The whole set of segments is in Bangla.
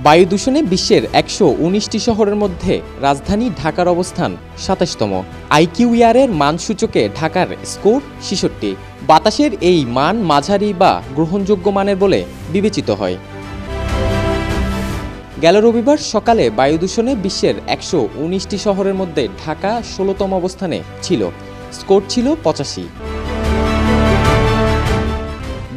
বায়ু দূষণে বিশ্বের ১১৯টি শহরের মধ্যে রাজধানী ঢাকার অবস্থান ২৭তম। আইকিউইআরের মানসূচকে ঢাকার স্কোর ৬৬। বাতাসের এই মান মাঝারি বা গ্রহণযোগ্য মানের বলে বিবেচিত হয়। গেল রবিবার সকালে বায়ু দূষণে বিশ্বের ১১৯টি শহরের মধ্যে ঢাকা ১৬তম অবস্থানে ছিল, স্কোর ছিল ৮৫।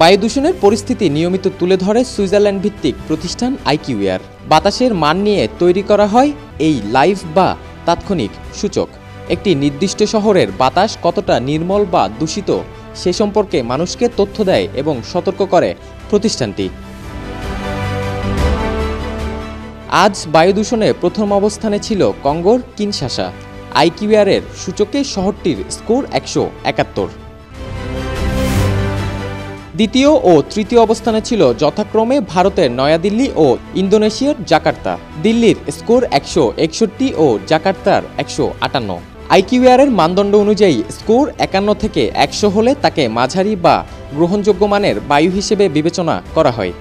বায়ু দূষণের পরিস্থিতি নিয়মিত তুলে ধরে সুইজারল্যান্ড ভিত্তিক প্রতিষ্ঠান আইকিউইআর। বাতাসের মান নিয়ে তৈরি করা হয় এই লাইভ বা তাৎক্ষণিক সূচক। একটি নির্দিষ্ট শহরের বাতাস কতটা নির্মল বা দূষিত সে সম্পর্কে মানুষকে তথ্য দেয় এবং সতর্ক করে প্রতিষ্ঠানটি। আজ বায়ু দূষণে প্রথম অবস্থানে ছিল কঙ্গোর কিনশাসা। আইকিউইআরের সূচকে শহরটির স্কোর ১৭১। দ্বিতীয় ও তৃতীয় অবস্থানে ছিল যথাক্রমে ভারতের নয়াদিল্লি ও ইন্দোনেশিয়ার জাকার্তা। দিল্লির স্কোর ১৬১ ও জাকার্তার ১৫৮। আইকিউইআরের মানদণ্ড অনুযায়ী স্কোর ৫১ থেকে ১০০ হলে তাকে মাঝারি বা গ্রহণযোগ্য মানের বায়ু হিসেবে বিবেচনা করা হয়।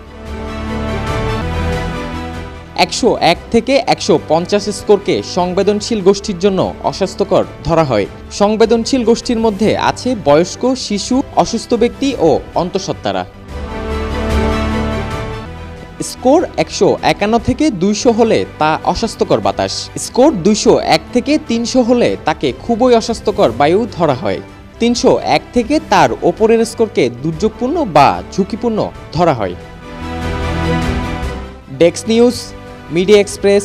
১০১ থেকে ১৫০ স্কোরকে সংবেদনশীল গোষ্ঠীর জন্য অস্বাস্থ্যকর ধরা হয়। সংবেদনশীল গোষ্ঠীর মধ্যে আছে বয়স্ক, শিশু, অসুস্থ ব্যক্তি ও অন্তঃসত্ত্বারা। স্কোর ১৫১ থেকে ২০০ হলে তা অস্বাস্থ্যকর বাতাস। স্কোর ২০১ থেকে ৩০০ হলে তাকে খুবই অস্বাস্থ্যকর বায়ু ধরা হয়। ৩০১ থেকে তার ওপরের স্কোরকে দুর্যোগপূর্ণ বা ঝুঁকিপূর্ণ ধরা হয়। Desk news, media express.